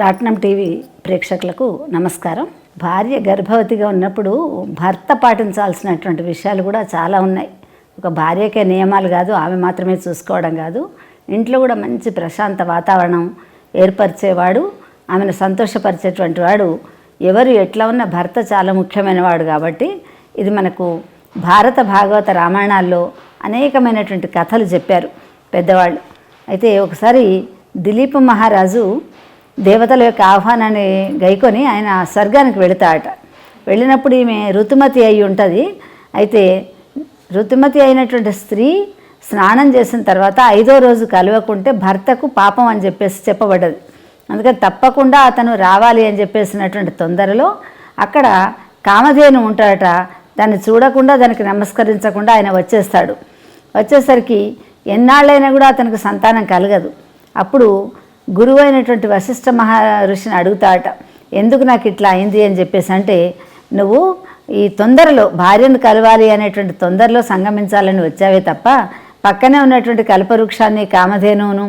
రాట్నం టీవీ ప్రేక్షకులకు నమస్కారం. భార్య గర్భవతిగా ఉన్నప్పుడు భర్త పాటించాల్సినటువంటి విషయాలు కూడా చాలా ఉన్నాయి. ఒక భార్యకే నియమాలు కాదు, ఆమె మాత్రమే చూసుకోవడం కాదు, ఇంట్లో కూడా మంచి ప్రశాంత వాతావరణం ఏర్పరిచేవాడు, ఆమెను సంతోషపరిచేటువంటి వాడు ఎవరు ఎట్లా ఉన్న భర్త చాలా ముఖ్యమైన వాడు. కాబట్టి ఇది మనకు భారత భాగవత రామాయణాల్లో అనేకమైనటువంటి కథలు చెప్పారు పెద్దవాళ్ళు. అయితే ఒకసారి దిలీప్ మహారాజు దేవతల యొక్క ఆహ్వానాన్ని గైకొని ఆయన స్వర్గానికి వెళతాడట. వెళ్ళినప్పుడు ఈమె ఋతుమతి అయి ఉంటుంది. అయితే ఋతుమతి అయినటువంటి స్త్రీ స్నానం చేసిన తర్వాత 5వ రోజు కలవకుంటే భర్తకు పాపం అని చెప్పేసి చెప్పబడ్డది. అందుకని తప్పకుండా అతను రావాలి అని చెప్పేసినటువంటి తొందరలో అక్కడ కామధేను ఉంటాడట. దాన్ని చూడకుండా, దానికి నమస్కరించకుండా ఆయన వచ్చేస్తాడు. వచ్చేసరికి ఎన్నాళ్ళైనా కూడా అతనికి సంతానం కలగదు. అప్పుడు గురువు అయినటువంటి వశిష్ఠ మహర్షిని అడుగుతాడట, ఎందుకు నాకు ఇట్లా అయింది అని చెప్పేసి. అంటే నువ్వు ఈ తొందరలో భార్యను కలవాలి అనేటువంటి తొందరలో సంగమించాలని వచ్చావే తప్ప పక్కనే ఉన్నటువంటి కల్పవృక్షాన్ని కామధేనువును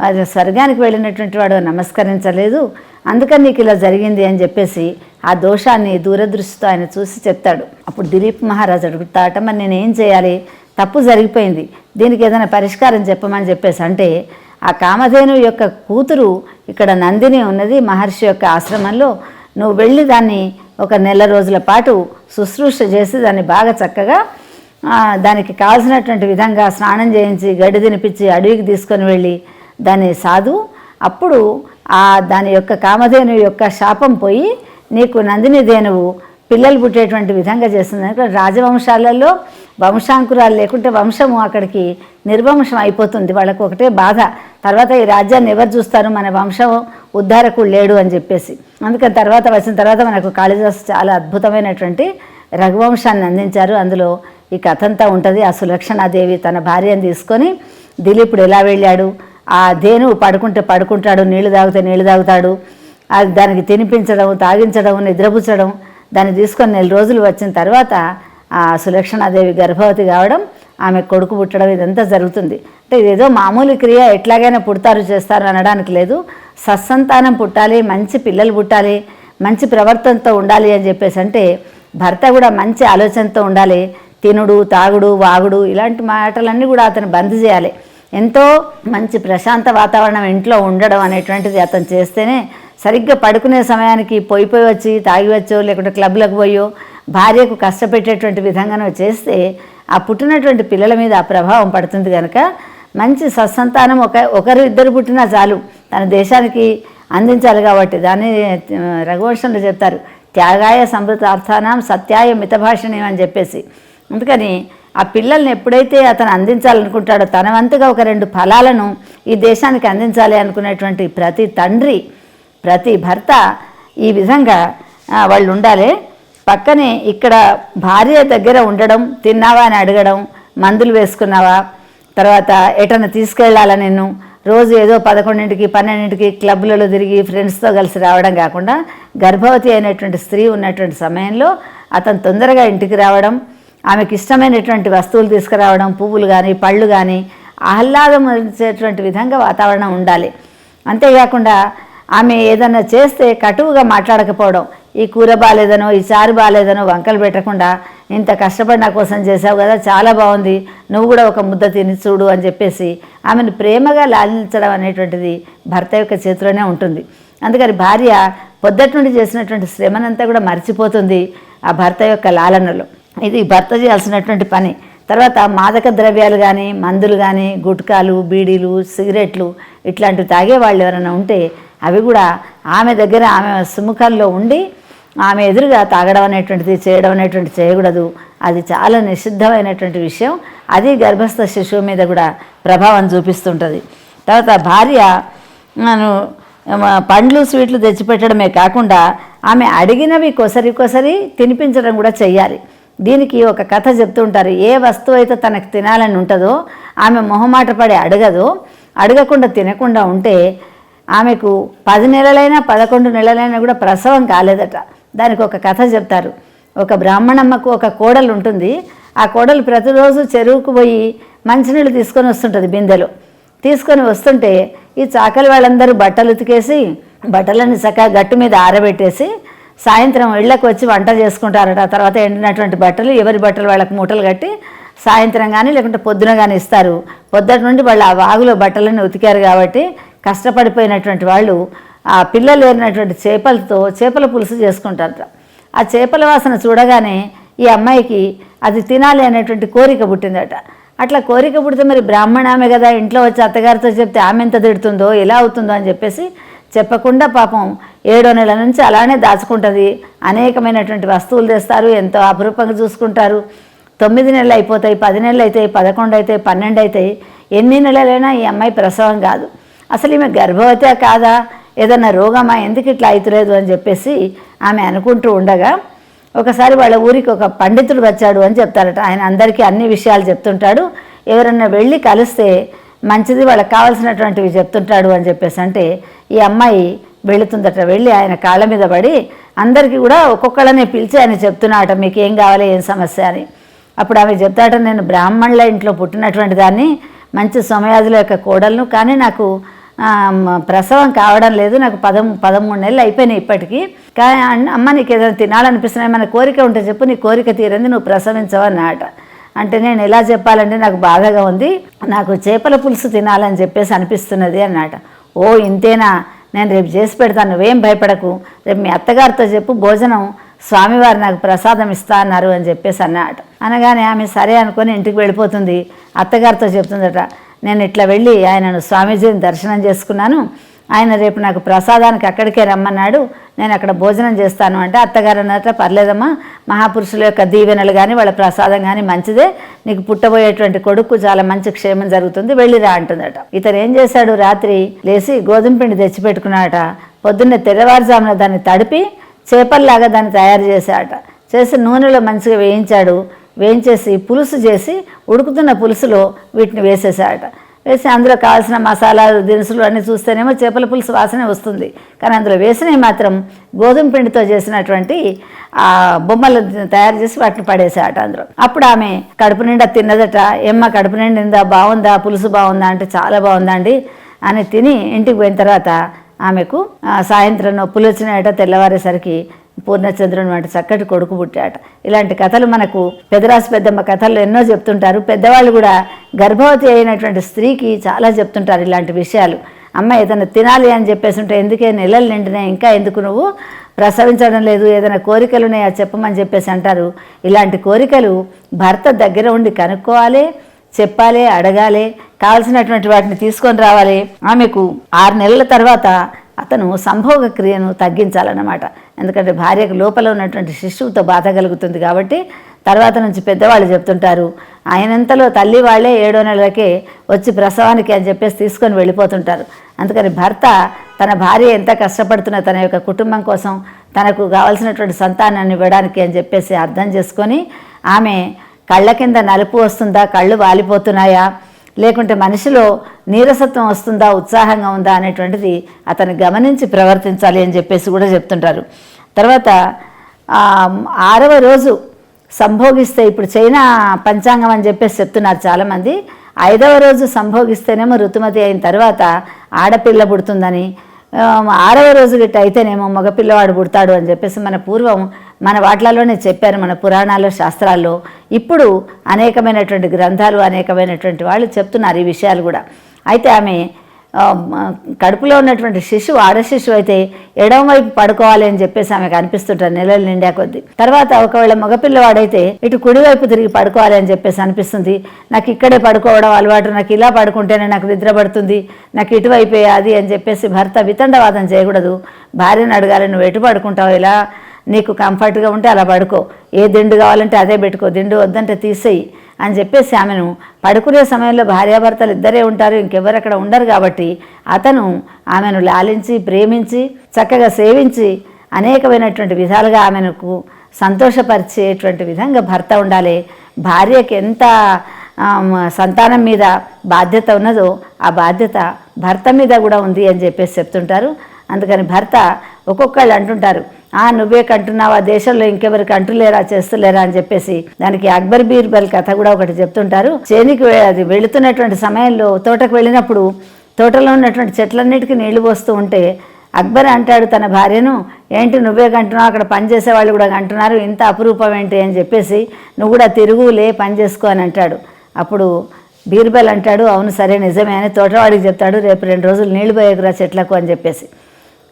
అది స్వర్గానికి వెళ్ళినటువంటి వాడు నమస్కరించలేదు, అందుకని నీకు ఇలా జరిగింది అని చెప్పేసి ఆ దోషాన్ని దూరదృష్టితో ఆయన చూసి చెప్తాడు. అప్పుడు దిలీప్ మహారాజు అడుగుతాడట, మరి నేనేం చేయాలి, తప్పు జరిగిపోయింది, దీనికి ఏదైనా పరిష్కారం చెప్పమని చెప్పేసి. అంటే ఆ కామధేను యొక్క కూతురు ఇక్కడ నందిని ఉన్నది మహర్షి యొక్క ఆశ్రమంలో, నువ్వు వెళ్ళి దాన్ని ఒక నెల రోజుల పాటు శుశ్రూష చేసి దాన్ని బాగా చక్కగా దానికి కావాల్సినటువంటి విధంగా స్నానం చేయించి గడ్డి తినిపించి అడవికి తీసుకొని వెళ్ళి దాన్ని సాధు. అప్పుడు దాని యొక్క కామధేను యొక్క శాపం పోయి నీకు నందిని ధేనువు పిల్లలు పుట్టేటువంటి విధంగా చేస్తుంది. రాజవంశాలలో వంశాంకురాలు లేకుంటే వంశము అక్కడికి నిర్వంశం అయిపోతుంది. వాళ్ళకు ఒకటే బాధ, తర్వాత ఈ రాజ్యాన్ని ఎవరు చూస్తారు, మన వంశం ఉద్ధారకుడు లేడు అని చెప్పేసి. అందుకని తర్వాత వచ్చిన తర్వాత మనకు కాళిదాసు చాలా అద్భుతమైనటువంటి రఘువంశాన్ని అందించారు. అందులో ఈ కథ అంతా ఉంటుంది. ఆ సులక్షణాదేవి తన భార్యను తీసుకొని దిలీపుడు ఎలా వెళ్ళాడు, ఆ ధేనువు పడుకుంటే పడుకుంటాడు, నీళ్లు తాగితే నీళ్లు తాగుతాడు, అది దానికి తినిపించడం, తాగించడం, నిద్రపుచ్చడం, దాన్ని తీసుకొని 4 రోజులు వచ్చిన తర్వాత ఆ సులక్షణాదేవి గర్భవతి కావడం, ఆమె కొడుకు పుట్టడం, ఇదంతా జరుగుతుంది. అంటే ఇదేదో మామూలు క్రియ, ఎట్లాగైనా పుడతారు చేస్తారు అనడానికి లేదు. సత్సంతానం పుట్టాలి, మంచి పిల్లలు పుట్టాలి, మంచి ప్రవర్తనతో ఉండాలి అని చెప్పేసి. అంటే భర్త కూడా మంచి ఆలోచనతో ఉండాలి. తినుడు, తాగుడు, వాగుడు ఇలాంటి మాటలన్నీ కూడా అతను బంద్ చేయాలి. ఎంతో మంచి ప్రశాంత వాతావరణం ఇంట్లో ఉండడం అనేటువంటిది అతను చేస్తేనే సరిగ్గా పడుకునే సమయానికి పోయి వచ్చి తాగి వచ్చో లేకుంటే క్లబ్లకు పోయో భార్యకు కష్టపెట్టేటువంటి విధంగానో చేస్తే ఆ పుట్టినటువంటి పిల్లల మీద ఆ ప్రభావం పడుతుంది. కనుక మంచి సత్సంతానం ఒకరు ఇద్దరు పుట్టినా చాలు, తన దేశానికి అందించాలి. కాబట్టి దాన్ని రఘువంశంలో చెప్తారు, త్యాగాయ సమృతార్థానం సత్యాయ మితభాషణం అని చెప్పేసి. అందుకని ఆ పిల్లల్ని ఎప్పుడైతే అతను అందించాలనుకుంటాడో తన వంతుగా ఒక 2 ఫలాలను ఈ దేశానికి అందించాలి అనుకునేటువంటి ప్రతి తండ్రి, ప్రతి భర్త ఈ విధంగా వాళ్ళు ఉండాలి. పక్కనే ఇక్కడ భార్య దగ్గర ఉండడం, తిన్నావా అని అడగడం, మందులు వేసుకున్నావా, తర్వాత ఎటన్నా తీసుకెళ్ళాలా నిన్ను, రోజు ఏదో 11ంటికి 12ంటికి క్లబ్లలో తిరిగి ఫ్రెండ్స్తో కలిసి రావడం కాకుండా గర్భవతి అయినటువంటి స్త్రీ ఉన్నటువంటి సమయంలో అతను తొందరగా ఇంటికి రావడం, ఆమెకి ఇష్టమైనటువంటి వస్తువులు తీసుకురావడం, పువ్వులు కానీ పళ్ళు కానీ ఆహ్లాదం వచ్చేటువంటి విధంగా వాతావరణం ఉండాలి. అంతేకాకుండా ఆమె ఏదన్నా చేస్తే కటువుగా మాట్లాడకపోవడం, ఈ కూర బాగాలేదనో ఈ చారు బాగాలేదనో వంకలు పెట్టకుండా, ఇంత కష్టపడి నా కోసం చేసావు కదా, చాలా బాగుంది, నువ్వు కూడా ఒక ముద్ద తిని చూడు అని చెప్పేసి ఆమెను ప్రేమగా లాలించడం అనేటువంటిది భర్త యొక్క చేతిలోనే ఉంటుంది. అందుకని భార్య పొద్దుటి నుండి చేసినటువంటి శ్రమనంతా కూడా మర్చిపోతుంది ఆ భర్త యొక్క లాలనలో. ఇది భర్త చేయాల్సినటువంటి పని. తర్వాత మాదక ద్రవ్యాలు కానీ, మందులు కానీ, గుట్కాలు, బీడీలు, సిగరెట్లు ఇట్లాంటివి తాగే వాళ్ళు ఎవరైనా ఉంటే అవి కూడా ఆమె దగ్గర, ఆమె సుముఖంలో ఉండి ఆమె ఎదురుగా తాగడం అనేటువంటిది, చేయడం అనేటువంటిది చేయకూడదు. అది చాలా నిషిద్ధమైనటువంటి విషయం. అది గర్భస్థ శిశువు మీద కూడా ప్రభావం చూపిస్తుంటుంది. తర్వాత భార్య పండ్లు, స్వీట్లు తెచ్చిపెట్టడమే కాకుండా ఆమె అడిగినవి కొసరి తినిపించడం కూడా చెయ్యాలి. దీనికి ఒక కథ చెప్తుంటారు. ఏ వస్తువు అయితే తనకు తినాలని ఉంటుందో ఆమె మొహమాట పడి అడగదో, అడగకుండా తినకుండా ఉంటే ఆమెకు 10 నెలలైనా 11 నెలలైనా కూడా ప్రసవం కాలేదట. దానికి ఒక కథ చెప్తారు. ఒక బ్రాహ్మణమ్మకు ఒక కోడలు ఉంటుంది. ఆ కోడలు ప్రతిరోజు చెరువుకు పోయి మంచినీళ్ళు తీసుకొని వస్తుంటుంది బిందెలో. తీసుకొని వస్తుంటే ఈ చాకలి వాళ్ళందరూ బట్టలు ఉతికేసి బట్టలను చక్కగా గట్టు మీద ఆరబెట్టేసి సాయంత్రం ఇళ్ళకు వచ్చి వంట చేసుకుంటారట. తర్వాత ఎండినటువంటి బట్టలు ఎవరి బట్టలు వాళ్ళకి మూటలు కట్టి సాయంత్రం కానీ లేకుంటే పొద్దున కానీ ఇస్తారు. పొద్దుట నుండి వాళ్ళు ఆ వాగులో బట్టలను ఉతికారు కాబట్టి కష్టపడిపోయినటువంటి వాళ్ళు ఆ పిల్లలు ఏరినటువంటి చేపలతో చేపల పులుసు చేసుకుంటారట. ఆ చేపల వాసన చూడగానే ఈ అమ్మాయికి అది తినాలి అనేటువంటి కోరిక పుట్టిందట. అట్లా కోరిక పుడితే మరి బ్రాహ్మణామె కదా, ఇంట్లో వచ్చి అత్తగారితో చెప్తే ఆమె ఎంత తిడుతుందో ఎలా అవుతుందో అని చెప్పేసి చెప్పకుండా పాపం 7వ నెల నుంచి అలానే దాచుకుంటుంది. అనేకమైనటువంటి వస్తువులు తెస్తారు, ఎంతో అపురూపంగా చూసుకుంటారు. 9 నెలలు అయిపోతాయి, 10 నెలలు అవుతాయి, 11 అవుతాయి, 12 అవుతాయి. ఎన్ని నెలలైనా ఈ అమ్మాయి ప్రసవం కాదు. అసలు ఈమె గర్భవతి కాదా, ఏదన్నా రోగమా, ఎందుకు ఇట్లా అవుతలేదు అని చెప్పేసి ఆమె అనుకుంటూ ఉండగా ఒకసారి వాళ్ళ ఊరికి ఒక పండితుడు వచ్చాడు అని చెప్తారట. ఆయన అందరికీ అన్ని విషయాలు చెప్తుంటాడు. ఎవరన్నా వెళ్ళి కలిస్తే మంచిది, వాళ్ళకి కావాల్సినటువంటివి చెప్తుంటాడు అని చెప్పేసి అంటే ఈ అమ్మాయి వెళుతుందట. వెళ్ళి ఆయన కాళ్ళ మీద పడి అందరికీ కూడా ఒక్కొక్కళ్ళనే పిలిచి ఆయన చెప్తున్నాడట, మీకు ఏం కావాలి, ఏం సమస్య అని. అప్పుడు ఆమె చెప్తాట, నేను బ్రాహ్మణుల ఇంట్లో పుట్టినటువంటి దాన్ని, మంచి సోమయాజుల యొక్క కోడలను, కానీ నాకు ప్రసవం కావడం లేదు, నాకు 13 నెలలు అయిపోయినాయి ఇప్పటికీ. కానీ అమ్మ నీకు ఏదైనా తినాలనిపిస్తున్నాయి, మన కోరిక ఉంటే చెప్పు, నీ కోరిక తీరింది, నువ్వు ప్రసవించవన్నమాట. అంటే నేను ఎలా చెప్పాలంటే నాకు బాధగా ఉంది, నాకు చేపల పులుసు తినాలని చెప్పేసి అనిపిస్తున్నది అన్నమాట. ఓ ఇంతేనా, నేను రేపు చేసి పెడతాను, నువ్వేం భయపడకు, రేపు మీ అత్తగారితో చెప్పు, భోజనం స్వామివారు నాకు ప్రసాదం ఇస్తా అన్నారు అని చెప్పేసి అన్నమాట. అనగానే ఆమె సరే అనుకొని ఇంటికి వెళ్ళిపోతుంది. అత్తగారితో చెప్తుందట, నేను ఇట్లా వెళ్ళి ఆయనను స్వామీజీని దర్శనం చేసుకున్నాను, ఆయన రేపు నాకు ప్రసాదానికి అక్కడికే రమ్మన్నాడు, నేను అక్కడ భోజనం చేస్తాను అంటే అత్తగారు అన్నట్ట, పర్లేదమ్మా, మహాపురుషుల యొక్క దీవెనలు కానీ వాళ్ళ ప్రసాదం కానీ మంచిదే, నీకు పుట్టబోయేటువంటి కొడుకు చాలా మంచి క్షేమం జరుగుతుంది, వెళ్ళిరా అంటుందట. ఇతను ఏం చేశాడు, రాత్రి లేచి గోధుమ పిండి తెచ్చిపెట్టుకున్నాడట. పొద్దున్నే తెల్లవారుజామున దాన్ని తడిపి చేపల్లాగా దాన్ని తయారు చేశాడట. చేసి నూనెలో మంచిగా వేయించాడు. వేయించేసి పులుసు చేసి ఉడుకుతున్న పులుసులో వీటిని వేసేసాడట. వేసి అందులో కావాల్సిన మసాలాలు దినుసులు అన్నీ చూస్తేనేమో చేపల పులుసు వాసనే వస్తుంది, కానీ అందులో వేసినవి మాత్రం గోధుమ పిండితో చేసినటువంటి ఆ బొమ్మలు తయారు చేసి వాటిని పడేసాడట అందులో. అప్పుడు ఆమె కడుపు నిండా తిన్నదట. ఏమ్మా కడుపు నిండిందా, బాగుందా, పులుసు బాగుందా అంటే చాలా బాగుందండి అని తిని ఇంటికి పోయిన తర్వాత ఆమెకు సాయంత్రం నొప్పులు వచ్చినాయట. తెల్లవారేసరికి పూర్ణచంద్రుని వంటి చక్కటి కొడుకు పుట్టాట. ఇలాంటి కథలు మనకు పెదరాసు పెద్దమ్మ కథలు ఎన్నో చెప్తుంటారు. పెద్దవాళ్ళు కూడా గర్భవతి అయినటువంటి స్త్రీకి చాలా చెప్తుంటారు ఇలాంటి విషయాలు. అమ్మ ఏదైనా తినాలి అని చెప్పేసి ఉంటే, ఎందుకే నెలలు నిండినాయి ఇంకా ఎందుకు నువ్వు ప్రసవించడం లేదు, ఏదైనా కోరికలు ఉన్నాయా చెప్పమని చెప్పేసి అంటారు. ఇలాంటి కోరికలు భర్త దగ్గర ఉండి కనుక్కోవాలి, చెప్పాలి, అడగాలి, కావలసినటువంటి వాటిని తీసుకొని రావాలి. ఆమెకు 6 నెలల తర్వాత అతను సంభోగ క్రియను తగ్గించాలన్నమాట. ఎందుకంటే భార్యకు లోపల ఉన్నటువంటి శిశువుతో బాధ కలుగుతుంది కాబట్టి తర్వాత నుంచి పెద్దవాళ్ళు చెప్తుంటారు, ఆయనంతలో తల్లి వాళ్ళే 7వ నెలలకే వచ్చి ప్రసవానికి అని చెప్పేసి తీసుకొని వెళ్ళిపోతుంటారు. అందుకని భర్త తన భార్య ఎంత కష్టపడుతున్నా తన యొక్క కుటుంబం కోసం తనకు కావాల్సినటువంటి సంతానాన్ని ఇవ్వడానికి అని చెప్పేసి అర్థం చేసుకొని, ఆమె కళ్ళ కింద నలుపు వస్తుందా, కళ్ళు వాలిపోతున్నాయా, లేకుంటే మనిషిలో నీరసత్వం వస్తుందా, ఉత్సాహంగా ఉందా అనేటువంటిది అతను గమనించి ప్రవర్తించాలి అని చెప్పేసి కూడా చెప్తుంటారు. తర్వాత 6వ రోజు సంభోగిస్తే, ఇప్పుడు చైనా పంచాంగం అని చెప్పేసి చెప్తున్నారు చాలామంది, 5వ రోజు సంభోగిస్తేనేమో ఋతుమతి అయిన తర్వాత ఆడపిల్ల పుడుతుందని, 6వ రోజు గిట్ట అయితేనేమో మగపిల్లవాడు పుడతాడు అని చెప్పేసి మన పూర్వం మన వాటిలలోనే చెప్పారు, మన పురాణాల్లో శాస్త్రాల్లో. ఇప్పుడు అనేకమైనటువంటి గ్రంథాలు, అనేకమైనటువంటి వాళ్ళు చెప్తున్నారు ఈ విషయాలు కూడా. అయితే ఆమె కడుపులో ఉన్నటువంటి శిశువు ఆడ శిశువు అయితే ఎడమవైపు పడుకోవాలి అని చెప్పేసి ఆమెకు అనిపిస్తుంటారు నెలలు నిండా కొద్దీ. తర్వాత ఒకవేళ మగపిల్లవాడైతే ఇటు కుడివైపు తిరిగి పడుకోవాలి అని చెప్పేసి అనిపిస్తుంది. నాకు ఇక్కడే పడుకోవడం అలవాటు, నాకు ఇలా పడుకుంటేనే నాకు నిద్ర పడుతుంది, నాకు ఇటువైపే అది అని చెప్పేసి భర్త వితండవాదం చేయకూడదు. భార్యను అడగాలి, నువ్వు ఎటు పడుకుంటావు, ఇలా నీకు కంఫర్ట్గా ఉంటే అలా పడుకో, ఏ దిండు కావాలంటే అదే పెట్టుకో, దిండు వద్దంటే తీసేయి అని చెప్పేసి ఆమెను పడుకునే సమయంలో భార్యాభర్తలు ఇద్దరే ఉంటారు, ఇంకెవరు అక్కడ ఉండరు కాబట్టి అతను ఆమెను లాలించి ప్రేమించి చక్కగా సేవించి అనేకమైనటువంటి విధాలుగా ఆమెకు సంతోషపరిచేటువంటి విధంగా భర్త ఉండాలి. భార్యకి ఎంత సంతానం మీద బాధ్యత ఉన్నదో ఆ బాధ్యత భర్త మీద కూడా ఉంది అని చెప్పేసి చెప్తుంటారు. అందుకని భర్త ఒక్కొక్కళ్ళు అంటుంటారు, నువ్వే కంటున్నావా, దేశంలో ఇంకెవరికి అంటులేరా, చేస్తులేరా అని చెప్పేసి. దానికి అక్బర్ బీర్బల్ కథ కూడా ఒకటి చెప్తుంటారు. చేనికి అది వెళుతున్నటువంటి సమయంలో తోటకు వెళ్ళినప్పుడు తోటలో ఉన్నటువంటి చెట్లన్నిటికీ నీళ్లు పోస్తూ ఉంటే అక్బర్ అంటాడు తన భార్యను, ఏంటి నువ్వే కంటున్నావు, అక్కడ పనిచేసే వాళ్ళు కూడా కంటున్నారు, ఇంత అపురూపం ఏంటి అని చెప్పేసి నువ్వు కూడా తిరుగులే పని చేసుకో అని అంటాడు. అప్పుడు బీర్బల్ అంటాడు, అవును సరే నిజమే అని తోటవాడికి చెప్తాడు, రేపు 2 రోజులు నీళ్లు పోయేకురా చెట్లకు అని చెప్పేసి.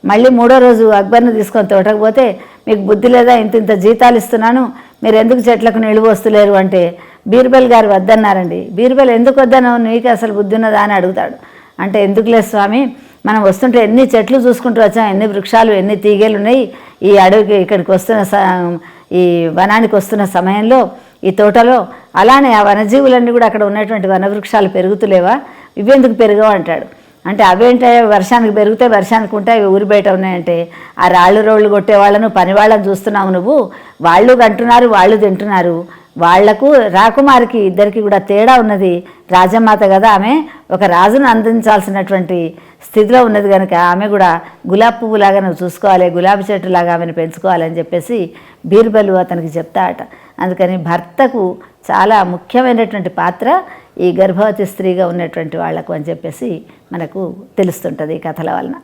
మళ్ళీ 3వ రోజు అక్బర్ని తీసుకొని తోటకు పోతే, మీకు బుద్ధి లేదా, ఇంత జీతాలు ఇస్తున్నాను, మీరు ఎందుకు చెట్లకు నీళ్లు పోస్తలేరు అంటే బీర్బల్ గారు వద్దన్నారండి. బీర్బల్ ఎందుకు వద్దన్నావు, నీకు అసలు బుద్ధి ఉన్నదా అని అడుగుతాడు. అంటే ఎందుకులే స్వామి, మనం వస్తుంటే ఎన్ని చెట్లు చూసుకుంటూ వచ్చాం, ఎన్ని వృక్షాలు, ఎన్ని తీగలు ఉన్నాయి, ఈ అడవికి ఇక్కడికి ఈ వనానికి వస్తున్న సమయంలో ఈ తోటలో, అలానే ఆ వనజీవులన్నీ కూడా అక్కడ ఉన్నటువంటి వనవృక్షాలు పెరుగుతులేవా, ఇవెందుకు పెరగవు అంటాడు. అంటే అవేంటే వర్షానికి పెరిగితే వర్షానికి ఉంటాయి, ఊరి బయట ఉన్నాయంటే ఆ రోళ్ళు కొట్టే వాళ్ళను, పని వాళ్ళని చూస్తున్నావు నువ్వు, వాళ్ళు కంటున్నారు, వాళ్ళు తింటున్నారు, వాళ్లకు రాకుమారికి ఇద్దరికి కూడా తేడా ఉన్నది. రాజమాత కదా ఆమె, ఒక రాజును అందించాల్సినటువంటి స్థితిలో ఉన్నది కనుక ఆమె కూడా గులాబీ పువ్వులాగా నువ్వు చూసుకోవాలి, గులాబీ చెట్టులాగా ఆమెను పెంచుకోవాలని చెప్పేసి బీర్బలు అతనికి చెప్తాట. అందుకని భర్తకు చాలా ముఖ్యమైనటువంటి పాత్ర ఈ గర్భవతి స్త్రీగా ఉన్నటువంటి వాళ్లకు అని చెప్పేసి మనకు తెలుస్తుంటుంది ఈ కథల వలన.